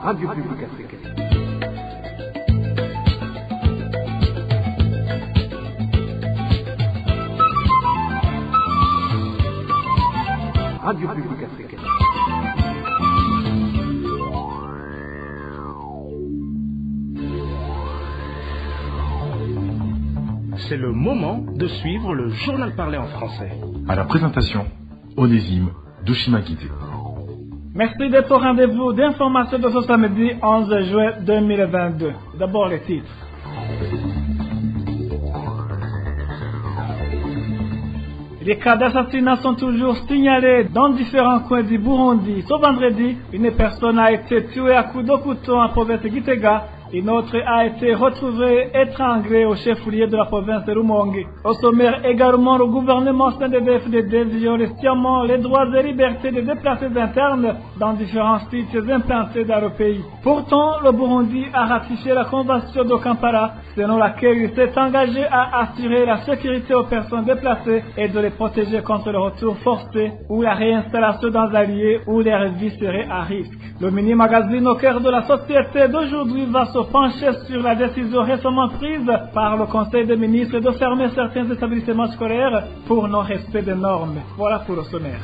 Radio Publique Africaine. Radio Publique Africaine. C'est le moment de suivre le journal parlé en français. À la présentation, Onésime Douchimakité. Merci d'être au rendez-vous d'information de ce samedi 11 juin 2022. D'abord les titres. Les cas d'assassinat sont toujours signalés dans différents coins du Burundi. Ce vendredi, une personne a été tuée à coups de couteau en province de Gitega. Une autre a été retrouvée étranglée au chef-lieu de la province de Rumonge. Au sommaire également, le gouvernement CNDD-FDD viole sciemment les droits et libertés des déplacés internes dans différents sites implantés dans le pays. Pourtant, le Burundi a ratifié la convention de Kampala, selon laquelle il s'est engagé à assurer la sécurité aux personnes déplacées et de les protéger contre le retour forcé ou la réinstallation dans un lieu où leur vie serait à risque. Le mini-magazine au cœur de la société d'aujourd'hui va se pencher sur la décision récemment prise par le Conseil des ministres de fermer certains établissements scolaires pour non-respect des normes. Voilà pour le sommaire.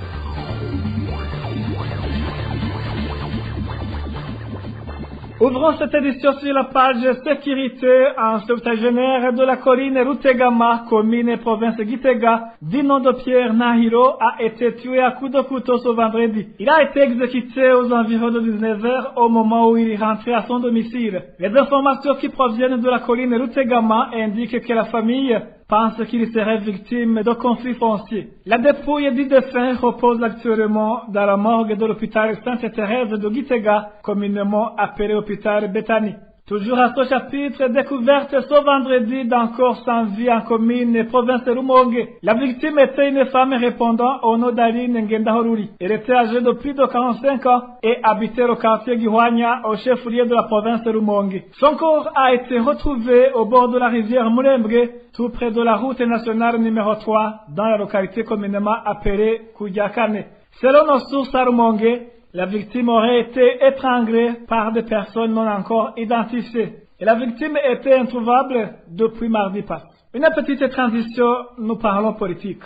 Ouvrons cette édition sur la page sécurité. Un septuagénaire de la colline Rutegama, commune et province de Gitega, du nom de Pierre Nahiro, a été tué à coups de couteau ce vendredi. Il a été exécuté aux environs de 19h au moment où il rentrait à son domicile. Les informations qui proviennent de la colline Rutegama indiquent que la famille pense qu'il serait victime de conflits fonciers. La dépouille du défunt repose actuellement dans la morgue de l'hôpital Sainte-Thérèse de Gitega, communément appelé hôpital Bethany. Toujours à ce chapitre, découverte ce vendredi d'un corps sans vie en commune et province de Rumonge. La victime était une femme répondant au nom d'Aline Ngendahoruri. Elle était âgée de plus de 45 ans et habitait le quartier Gihwanya au chef-lieu de la province de Rumonge. Son corps a été retrouvé au bord de la rivière Murembre, tout près de la route nationale numéro 3, dans la localité communément appelée Koudiakane. Selon nos sources à Rumonge, la victime aurait été étranglée par des personnes non encore identifiées. Et la victime était introuvable depuis mardi passé. Une petite transition, nous parlons politique.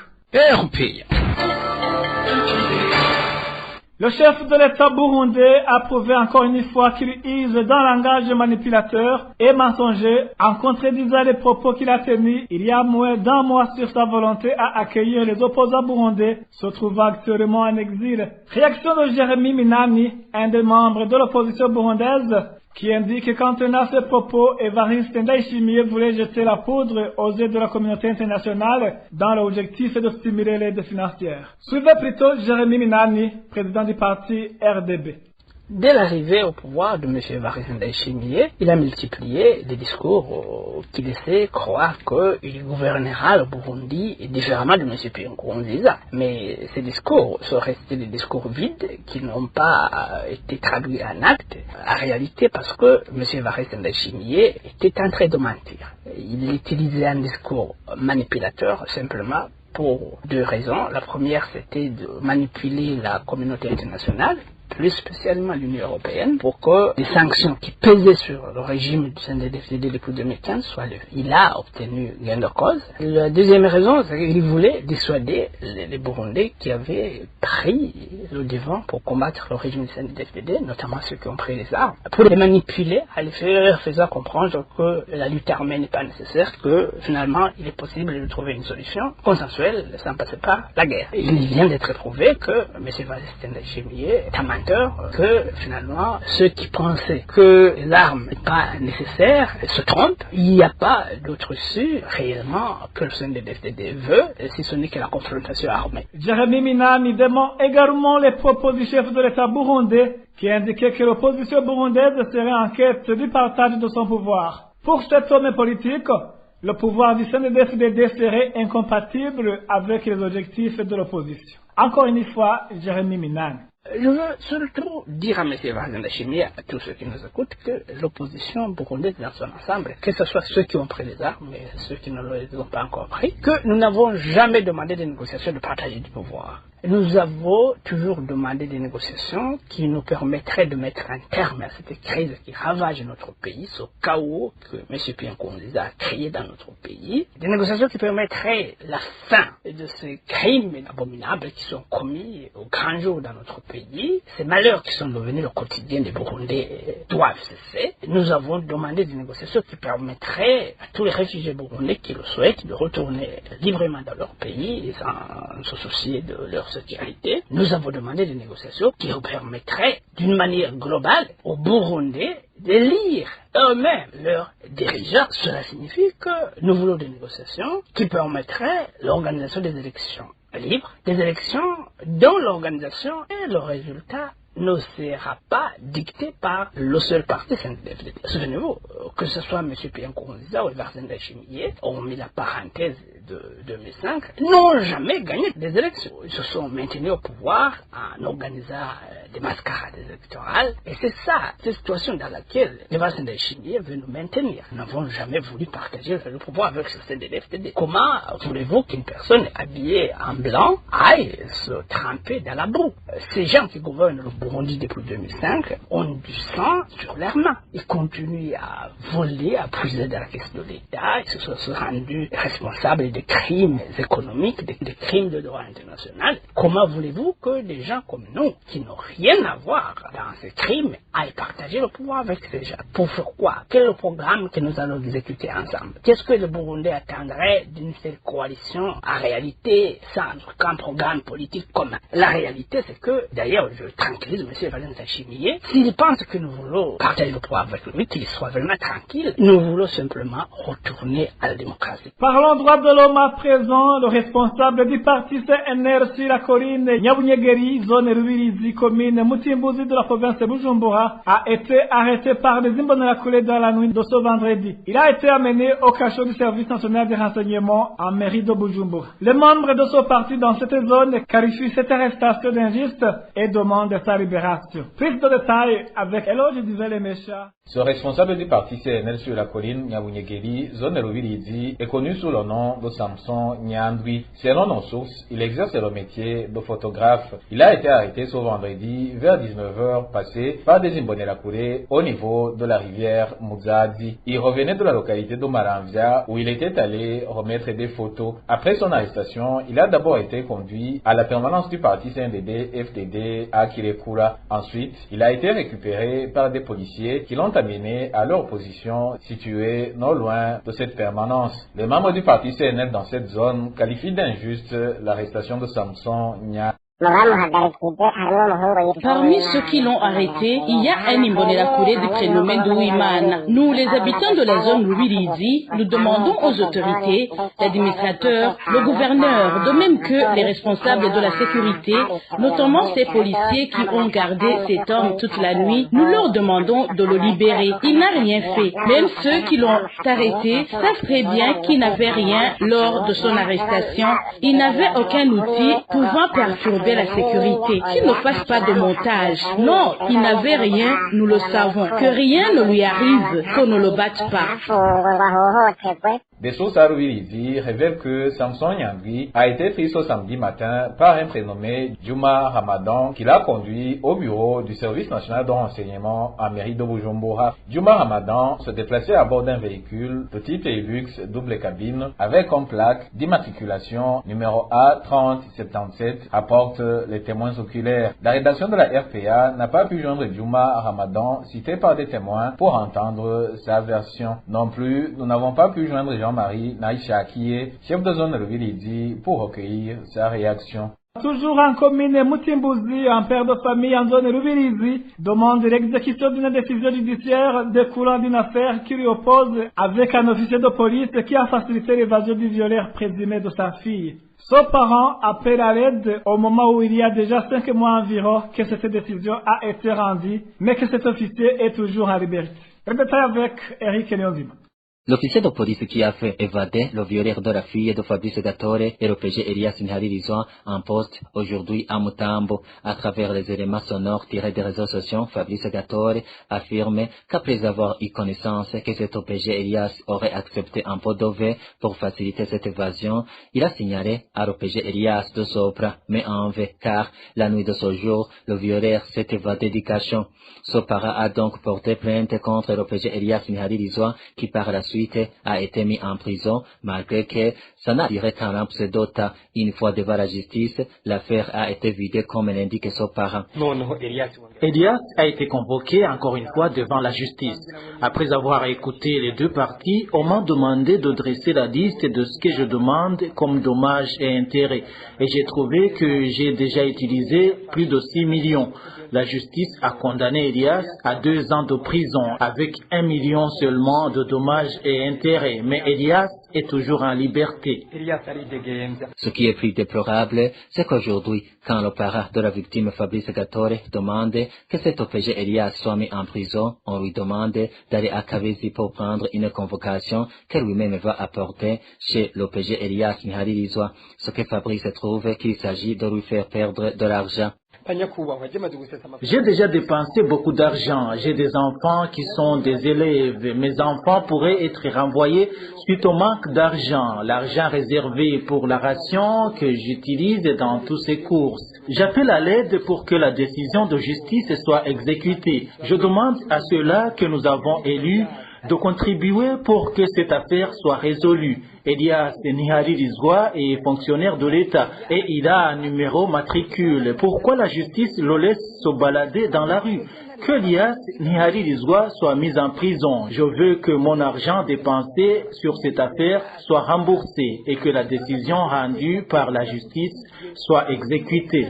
Le chef de l'État burundais a prouvé encore une fois qu'il use d'un langage manipulateur et mensonger en contredisant les propos qu'il a tenus il y a moins d'un mois sur sa volonté à accueillir les opposants burundais se trouvant actuellement en exil. Réaction de Jérémy Minani, un des membres de l'opposition burundaise, qui indique qu'en tenant ses propos, Évariste Ndayishimiye voulait jeter la poudre aux yeux de la communauté internationale dans l'objectif de stimuler l'aide financière. Suivez plutôt Jérémy Minani, président du parti RDB. Dès l'arrivée au pouvoir de M. Évariste Ndayishimiye, il a multiplié les discours qui laissaient croire qu'il gouvernera le Burundi différemment de M. Pierre Nkurunziza. Mais ces discours sont restés des discours vides qui n'ont pas été traduits en actes, en réalité parce que M. Évariste Ndayishimiye était en train de mentir. Il utilisait un discours manipulateur simplement pour deux raisons. La première, c'était de manipuler la communauté internationale, plus spécialement l'Union européenne, pour que les sanctions qui pesaient sur le régime du CNDD-FDD depuis 2015 soient levées. Il a obtenu gain de cause. La deuxième raison, c'est qu'il voulait dissuader les Burundais qui avaient pris le devant pour combattre le régime du CNDD-FDD, notamment ceux qui ont pris les armes, pour les manipuler, à les faire faisant comprendre que la lutte armée n'est pas nécessaire, que finalement il est possible de trouver une solution consensuelle sans passer par la guerre. Il vient d'être prouvé que M. Évariste Ndayishimiye est un que finalement ceux qui pensaient que l'arme n'est pas nécessaire se trompent. Il n'y a pas d'autre issue réellement que le CNDD-FDD veut, si ce n'est que la confrontation armée. Jérémy Minani dément également les propos du chef de l'État burundais qui indiquait que l'opposition burundaise serait en quête du partage de son pouvoir. Pour cet homme politique, le pouvoir du CNDD-FDD serait incompatible avec les objectifs de l'opposition. Encore une fois, Jérémy Minani. Je veux surtout dire à M. Évariste Ndayishimiye, à tous ceux qui nous écoutent, que l'opposition burundaise dans son ensemble, que ce soit ceux qui ont pris les armes et ceux qui ne les ont pas encore pris, que nous n'avons jamais demandé des négociations de partage du pouvoir. Nous avons toujours demandé des négociations qui nous permettraient de mettre un terme à cette crise qui ravage notre pays, ce chaos que M. Pierre Nkurunziza a créé dans notre pays. Des négociations qui permettraient la fin de ces crimes abominables qui sont commis au grand jour dans notre pays. Ces malheurs qui sont devenus le quotidien des Burundais doivent cesser. Nous avons demandé des négociations qui permettraient à tous les réfugiés burundais qui le souhaitent de retourner librement dans leur pays sans se soucier de leur sécurité. Nous avons demandé des négociations qui permettraient d'une manière globale aux Burundais d'élire eux-mêmes leurs dirigeants. Cela signifie que nous voulons des négociations qui permettraient l'organisation des élections libres, des élections dont l'organisation et le résultat ne sera pas dicté par le seul parti CNDD-FDD. Souvenez-vous, que ce soit M. Pierre Nkurunziza ou Evariste Ndayishimiye, hormis la parenthèse de 2005, n'ont jamais gagné des élections. Ils se sont maintenus au pouvoir en organisant des mascarades électorales. Et c'est ça, cette situation dans laquelle Evariste Ndayishimiye veut nous maintenir. Nous n'avons jamais voulu partager le pouvoir avec ce CNDD-FDD. Comment voulez-vous qu'une personne habillée en blanc aille se tremper dans la boue? Ces gens qui gouvernent le Burundi depuis 2005 ont du sang sur leurs mains. Ils continuent à voler, à puiser dans la caisse de l'État. Ils se sont rendus responsables de crimes économiques, de crimes de droit international. Comment voulez-vous que des gens comme nous, qui n'ont rien à voir dans ces crimes, aillent partager le pouvoir avec ces gens? Pour faire quoi? Quel est le programme que nous allons exécuter ensemble? Qu'est-ce que le Burundi attendrait d'une telle coalition en réalité sans aucun programme politique commun? La réalité, c'est que, d'ailleurs, je tranquillise M. Evariste Ndayishimiye, s'il pense que nous voulons partager le pouvoir avec lui, qu'il soit vraiment tranquille, nous voulons simplement retourner à la démocratie. Parlons droit de l'homme à présent. Le responsable du parti CNR sur la colline Nyabunyegeri, zone Rubirizi, commune Mutimbuzi de la province de Bujumbura, a été arrêté par des imbonerakure dans la nuit de ce vendredi. Il a été amené au cachot du service national des renseignements en mairie de Bujumbura. Les membres de ce parti dans cette zone qualifient cette arrestation d'injuste et demandent sa libération. Prise de détails avec Eloge Duvele-Mecha. Ce responsable du parti CNL sur la colline Nyabunyegeri, zone Rubirizi, est connu sous le nom de Samson Nyandwi. Selon nos sources, il exerce le métier de photographe. Il a été arrêté ce vendredi vers 19h passé par des imbonerakure au niveau de la rivière Muzazi. Il revenait de la localité de Maramvia où il était allé remettre des photos. Après son arrestation, il a d'abord été conduit à la permanence du parti CNDD-FDD à Kirekura. Ensuite, il a été récupéré par des policiers qui l'ont amené à leur position située non loin de cette permanence. Les membres du parti CNL dans cette zone qualifient d'injuste l'arrestation de Samson Nya. Parmi ceux qui l'ont arrêté, il y a un imbonerakure du prénommé Douimana. Nous, les habitants de la zone Rubirizi, nous demandons aux autorités, l'administrateur, le gouverneur, de même que les responsables de la sécurité, notamment ces policiers qui ont gardé cet homme toute la nuit, nous leur demandons de le libérer. Il n'a rien fait. Même ceux qui l'ont arrêté savent très bien qu'il n'avait rien lors de son arrestation. Il n'avait aucun outil pouvant perturber la sécurité, qu'il ne fasse pas de montage. Non, il n'avait rien, nous le savons. Que rien ne lui arrive, qu'on ne le batte pas. Des sources à Rubirizi révèlent que Samson Nyandwi a été pris ce samedi matin par un prénommé Juma Ramadan qui l'a conduit au bureau du service national de renseignement en mairie de Bujumbura. Juma Ramadan se déplaçait à bord d'un véhicule de type Hilux double cabine avec comme plaque d'immatriculation numéro A3077, rapportent les témoins oculaires. La rédaction de la RPA n'a pas pu joindre Juma Ramadan, cité par des témoins, pour entendre sa version. Non plus, nous n'avons pas pu joindre Jean-Marie Naïchakié, chef de zone Rubirizi, pour recueillir sa réaction. Toujours en commune Mutimbuzi, un père de famille en zone Rubirizi demande l'exécution d'une décision judiciaire découlant d'une affaire qui lui oppose avec un officier de police qui a facilité l'évasion du violeur présumé de sa fille. Son parent appelle à l'aide au moment où il y a déjà 5 mois environ que cette décision a été rendue, mais que cet officier est toujours en liberté. Le détail avec Eric Léonzima. L'officier de police qui a fait évader le violeur de la fille de Fabrice Gatore et le PG Elias Nharirizwa en poste aujourd'hui à Mutambo. À travers les éléments sonores tirés des réseaux sociaux, Fabrice Gatore affirme qu'après avoir eu connaissance que cet OPG Elias aurait accepté un pot d'OV pour faciliter cette évasion, il a signalé à l'OPG Elias de Sopra, mais en vain, car la nuit de ce jour, le violeur s'est évadé du cachot. Sopara a donc porté plainte contre l'OPG Elias Nharirizwa qui par la suite a été mis en prison malgré que ça n'a duré qu'un laps de temps. Une fois devant la justice, l'affaire a été vidée comme l'indique Sopara. Elias a été convoqué encore une fois devant la justice. Après avoir écouté les deux parties, on m'a demandé de dresser la liste de ce que je demande comme dommages et intérêts. Et j'ai trouvé que j'ai déjà utilisé plus de 6 millions. La justice a condamné Elias à 2 ans de prison avec 1 million seulement de dommages et intérêts. Mais Elias est toujours en liberté. Ce qui est plus déplorable, c'est qu'aujourd'hui, quand le parent de la victime Fabrice Gatore demande que cet OPG Elias soit mis en prison, on lui demande d'aller à Kabezi pour prendre une convocation que lui-même va apporter chez l'OPG Elias Nharirizwa. Ce que Fabrice trouve qu'il s'agit de lui faire perdre de l'argent. J'ai déjà dépensé beaucoup d'argent. J'ai des enfants qui sont des élèves. Mes enfants pourraient être renvoyés suite au manque d'argent. L'argent réservé pour la ration que j'utilise dans tous ces courses. J'appelle à l'aide pour que la décision de justice soit exécutée. Je demande à ceux-là que nous avons élus de contribuer pour que cette affaire soit résolue. Elias Nharirizwa est fonctionnaire de l'État et il a un numéro matricule. Pourquoi la justice le laisse se balader dans la rue? Que Elias Nharirizwa soit mis en prison. Je veux que mon argent dépensé sur cette affaire soit remboursé et que la décision rendue par la justice soit exécutée.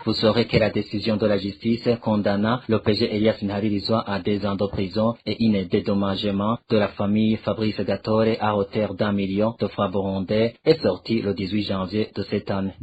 Vous saurez que la décision de la justice condamnant l'OPG Elias Nharirizwa à 2 ans de prison et un dédommagement de la famille Fabrice Gatore à hauteur d'1 million de francs burundais est sortie le 18 janvier de cette année.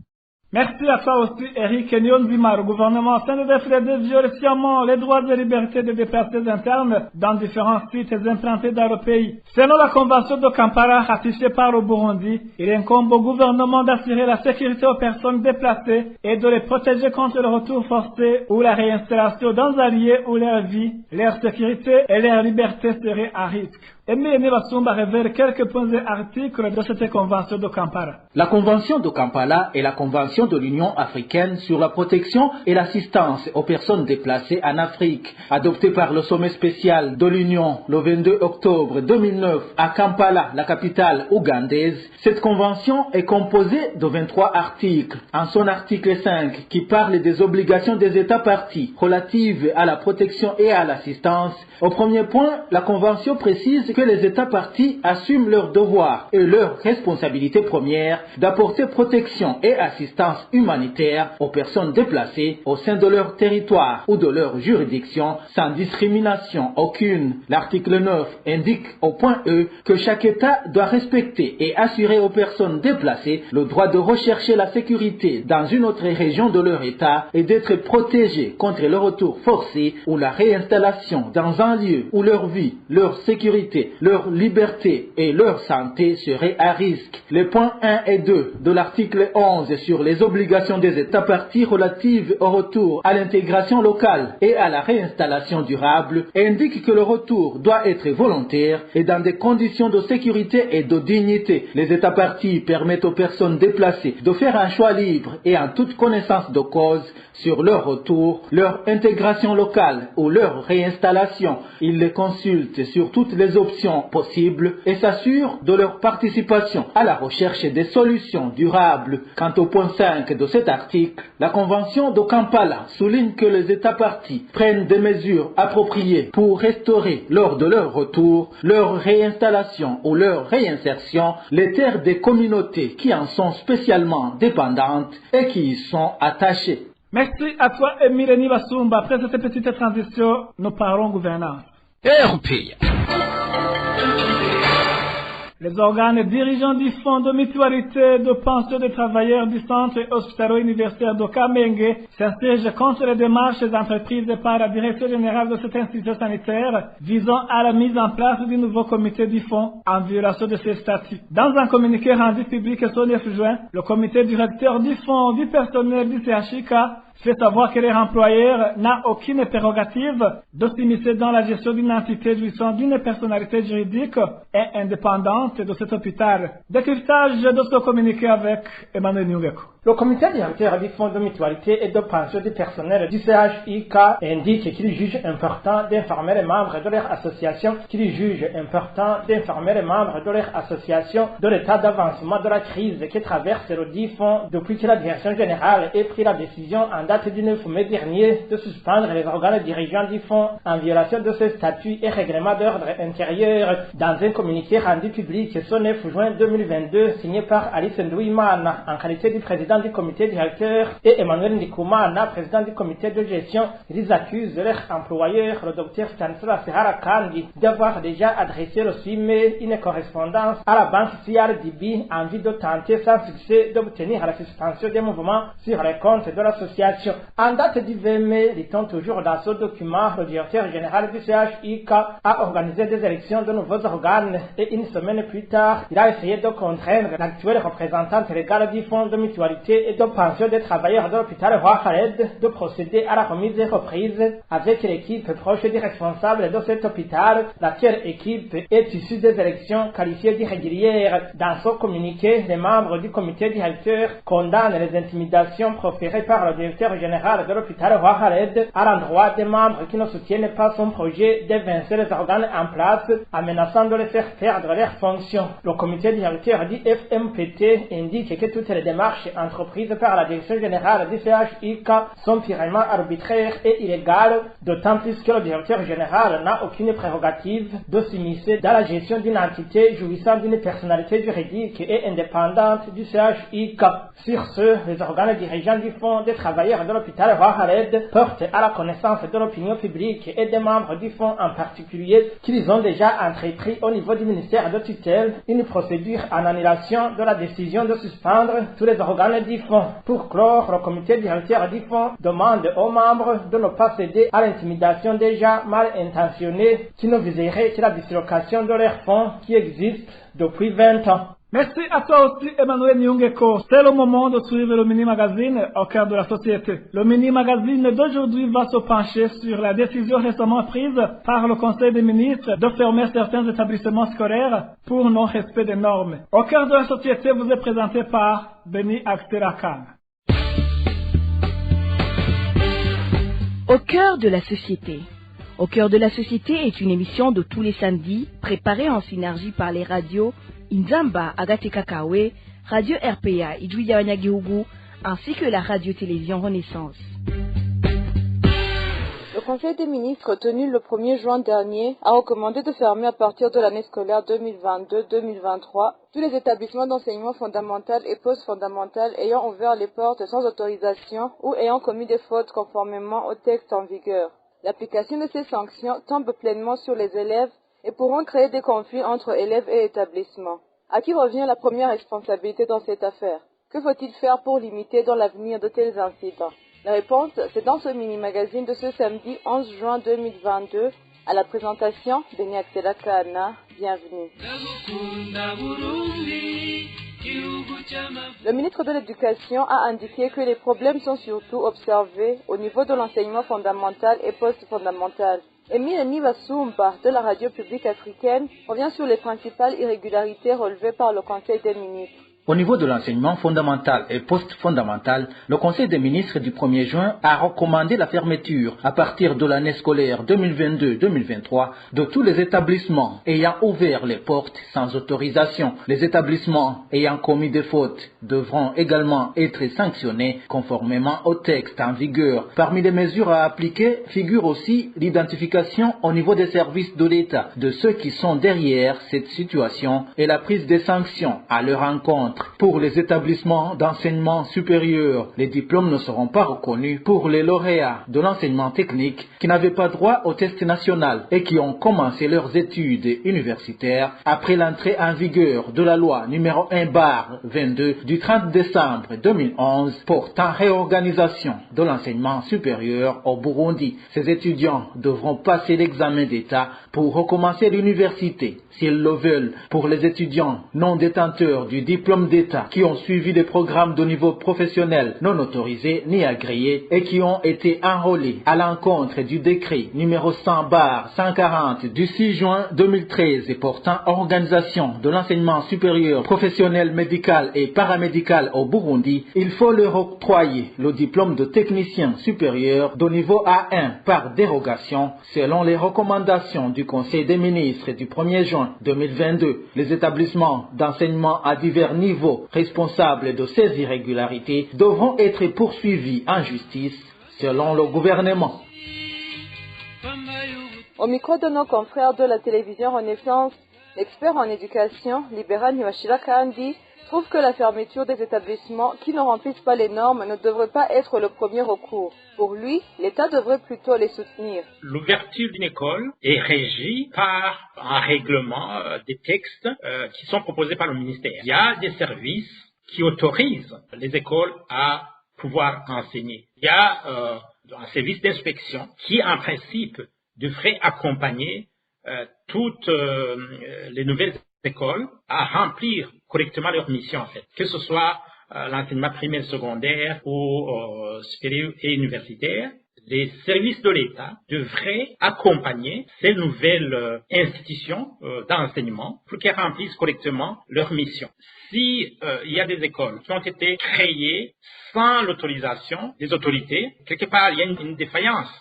Merci à toi aussi, Eric Nyonzima. Le gouvernement a décidé de violer sciemment les droits et libertés des déplacés internes dans différents sites implantés dans le pays. Selon la convention de Kampala ratifiée par le Burundi, il incombe au gouvernement d'assurer la sécurité aux personnes déplacées et de les protéger contre le retour forcé ou la réinstallation dans un lieu où leur vie, leur sécurité et leur liberté seraient à risque. Emile Nibasumba révèle quelques points et articles de cette convention de Kampala. La convention de Kampala est la convention de l'Union africaine sur la protection et l'assistance aux personnes déplacées en Afrique, adoptée par le sommet spécial de l'Union le 22 octobre 2009 à Kampala, la capitale ougandaise. Cette convention est composée de 23 articles. En son article 5, qui parle des obligations des États parties relatives à la protection et à l'assistance, au premier point, la convention précise que les États parties assument leurs devoirs et leur responsabilité première d'apporter protection et assistance humanitaire aux personnes déplacées au sein de leur territoire ou de leur juridiction sans discrimination aucune. L'article 9 indique au point E que chaque État doit respecter et assurer aux personnes déplacées le droit de rechercher la sécurité dans une autre région de leur État et d'être protégés contre le retour forcé ou la réinstallation dans un lieu où leur vie, leur sécurité, leur liberté et leur santé seraient à risque. Les points 1 et 2 de l'article 11 sur les obligations des États parties relatives au retour à l'intégration locale et à la réinstallation durable indiquent que le retour doit être volontaire et dans des conditions de sécurité et de dignité. Les États parties permettent aux personnes déplacées de faire un choix libre et en toute connaissance de cause sur leur retour, leur intégration locale ou leur réinstallation. Ils les consultent sur toutes les options possibles et s'assurent de leur participation à la recherche des solutions durables. Quant au point 5 de cet article, la Convention de Kampala souligne que les États parties prennent des mesures appropriées pour restaurer lors de leur retour, leur réinstallation ou leur réinsertion les terres des communautés qui en sont spécialement dépendantes et qui y sont attachées. Merci à toi, Emile Nibasumba. Après cette petite transition, nous parlons gouvernance. Les organes dirigeants du Fonds de mutualité de pension des travailleurs du centre hospitalo-universitaire de Kamenge s'insurgent contre les démarches entreprises par la direction générale de cette institution sanitaire visant à la mise en place du nouveau comité du Fonds en violation de ses statuts. Dans un communiqué rendu public ce 9 juin, le comité directeur du Fonds du personnel du CHIK fait savoir que leur employeur n'a aucune prérogative de s'immiscer dans la gestion d'une entité jouissant d'une personnalité juridique et indépendante de cet hôpital. Décryptage de ce communiqué avec Emmanuel Nyungeko. Le comité directeur du Fonds de mutualité et de pension du personnel du CHIK indique qu'il juge important d'informer les membres de leur association de l'état d'avancement de la crise qui traverse le dit fonds depuis que la direction générale ait pris la décision en date du 9 mai dernier de suspendre les organes dirigeants du fonds en violation de ses statuts et règlements d'ordre intérieur. Dans un communiqué rendu public ce 9 juin 2022 signé par Alice Ndouimana en qualité du président du comité directeur et Emmanuel Ndikumana, président du comité de gestion, ils accusent leur employeur, le docteur Stanislas Harakandi, d'avoir déjà adressé le 6 mai une correspondance à la banque CRDB en vue de tenter sans succès d'obtenir la suspension des mouvements sur les comptes de l'association. En date du 20 mai, dit-on toujours dans ce document, le directeur général du CHIK a organisé des élections de nouveaux organes et une semaine plus tard, il a essayé de contraindre l'actuelle représentante légale du fonds de mutualité et de pension des travailleurs de l'hôpital Roi Khaled de procéder à la remise et reprise avec l'équipe proche des responsables de cet hôpital, laquelle équipe est issue des élections qualifiées d'irrégulières. Dans ce communiqué, les membres du comité directeur condamnent les intimidations proférées par le directeur général de l'hôpital Roi Khaled à l'endroit des membres qui ne soutiennent pas son projet d'évincer les organes en place, amenaçant de les faire perdre leurs fonctions. Le comité directeur du FMPT indique que toutes les démarches entreprises par la direction générale du CHIK sont purement arbitraires et illégales, d'autant plus que le directeur général n'a aucune prérogative de s'immiscer dans la gestion d'une entité jouissant d'une personnalité juridique et indépendante du CHIK. Sur ce, les organes dirigeants du Fonds des travailleurs de l'hôpital Roi Khaled portent à la connaissance de l'opinion publique et des membres du Fonds en particulier qu'ils ont déjà entrepris au niveau du ministère de tutelle une procédure en annulation de la décision de suspendre tous les organes du Fonds. Pour clore, le comité directeur du Fonds demande aux membres de ne pas céder à l'intimidation déjà mal intentionnée qui ne viserait que la dislocation de leur fonds qui existe depuis 20 ans. Merci à toi aussi, Emmanuel Nyungeko. C'est le moment de suivre le mini-magazine au cœur de la société. Le mini-magazine d'aujourd'hui va se pencher sur la décision récemment prise par le Conseil des ministres de fermer certains établissements scolaires pour non-respect des normes. Au cœur de la société vous est présenté par Beni Akterakan. Au cœur de la société. Au cœur de la société est une émission de tous les samedis, préparée en synergie par les radios Inzamba Agate Kakawe, Radio RPA Idouya Wanyagihugu, ainsi que la radio-télévision Renaissance. Le Conseil des ministres tenu le 1er juin dernier a recommandé de fermer à partir de l'année scolaire 2022-2023 tous les établissements d'enseignement fondamental et post-fondamental ayant ouvert les portes sans autorisation ou ayant commis des fautes conformément au texte en vigueur. L'application de ces sanctions tombe pleinement sur les élèves et pourront créer des conflits entre élèves et établissements. À qui revient la première responsabilité dans cette affaire? Que faut-il faire pour limiter dans l'avenir de tels incidents? La réponse, c'est dans ce mini-magazine de ce samedi 11 juin 2022. À la présentation, Beni Akterakan. Bienvenue. Le ministre de l'Éducation a indiqué que les problèmes sont surtout observés au niveau de l'enseignement fondamental et post-fondamental. Emile Nivasumba de la radio publique africaine revient sur les principales irrégularités relevées par le Conseil des ministres. Au niveau de l'enseignement fondamental et post-fondamental, le Conseil des ministres du 1er juin a recommandé la fermeture à partir de l'année scolaire 2022-2023 de tous les établissements ayant ouvert les portes sans autorisation. Les établissements ayant commis des fautes devront également être sanctionnés conformément au texte en vigueur. Parmi les mesures à appliquer figure aussi l'identification au niveau des services de l'État de ceux qui sont derrière cette situation et la prise des sanctions à leur encontre. outre, pour les établissements d'enseignement supérieur, les diplômes ne seront pas reconnus pour les lauréats de l'enseignement technique qui n'avaient pas droit au test national et qui ont commencé leurs études universitaires après l'entrée en vigueur de la loi numéro 1/22 du 30 décembre 2011 portant réorganisation de l'enseignement supérieur au Burundi. Ces étudiants devront passer l'examen d'État pour recommencer l'université, s'ils le veulent. Pour les étudiants non détenteurs du diplôme d'État qui ont suivi des programmes de niveau professionnel non autorisés ni agréés et qui ont été enrôlés à l'encontre du décret numéro 100/140 du 6 juin 2013 et portant organisation de l'enseignement supérieur professionnel médical et paramédical au Burundi, il faut leur octroyer le diplôme de technicien supérieur de niveau A1 par dérogation selon les recommandations du Conseil des ministres du 1er juin 2022. Les établissements d'enseignement à divers niveaux responsables de ces irrégularités devront être poursuivis en justice selon le gouvernement. Au micro de nos confrères de la télévision Renaissance, l'expert en éducation, Libera Niwashira Kandi, trouve que la fermeture des établissements qui ne remplissent pas les normes ne devrait pas être le premier recours. Pour lui, l'État devrait plutôt les soutenir. L'ouverture d'une école est régie par un règlement des textes qui sont proposés par le ministère. Il y a des services qui autorisent les écoles à pouvoir enseigner. Il y a un service d'inspection qui, en principe, devrait accompagner toutes les nouvelles écoles à remplir correctement leur mission, en fait, que ce soit l'enseignement primaire, secondaire ou supérieur et universitaire. Les services de l'État devraient accompagner ces nouvelles institutions d'enseignement pour qu'elles remplissent correctement leur mission. Si il y a des écoles qui ont été créées sans l'autorisation des autorités, quelque part il y a une défaillance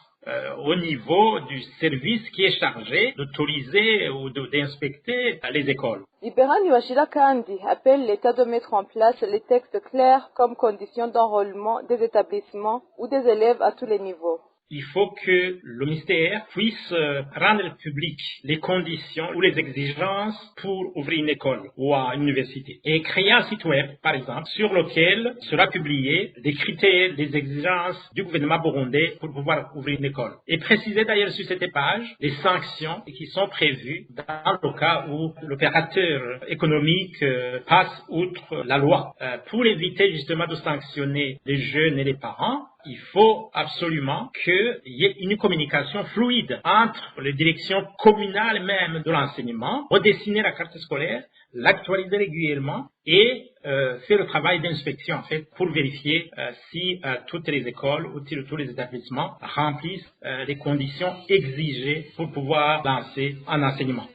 au niveau du service qui est chargé d'autoriser ou d'inspecter les écoles. Libera Niwashira Kandi appelle l'État de mettre en place les textes clairs comme condition d'enrôlement des établissements ou des élèves à tous les niveaux. Il faut que le ministère puisse rendre public les conditions ou les exigences pour ouvrir une école ou une université. Et créer un site web, par exemple, sur lequel sera publié les critères, les exigences du gouvernement burundais pour pouvoir ouvrir une école. Et préciser d'ailleurs sur cette page les sanctions qui sont prévues dans le cas où l'opérateur économique passe outre la loi. Pour éviter justement de sanctionner les jeunes et les parents, il faut absolument qu'il y ait une communication fluide entre les directions communales même de l'enseignement, redessiner la carte scolaire, l'actualiser régulièrement et faire le travail d'inspection en fait pour vérifier si toutes les écoles ou tous les établissements remplissent les conditions exigées pour pouvoir lancer un enseignement.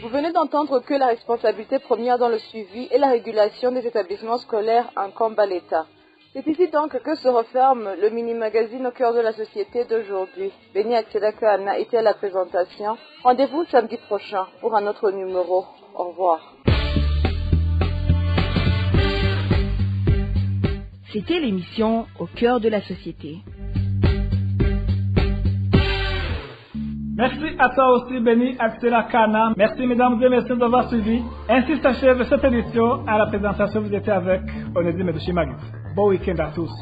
Vous venez d'entendre que la responsabilité première dans le suivi et la régulation des établissements scolaires incombe à l'État. C'est ici donc que se referme le mini-magazine au cœur de la société d'aujourd'hui. Béni Akselaka Anna était à la présentation. Rendez-vous samedi prochain pour un autre numéro. Au revoir. C'était l'émission Au cœur de la société. Merci à toi aussi, Béni Akselakana. Merci, mesdames et messieurs, d'avoir suivi. Ainsi s'achève cette édition. À la présentation, vous étiez avec Onésime Dushimagis. Bon week-end à tous.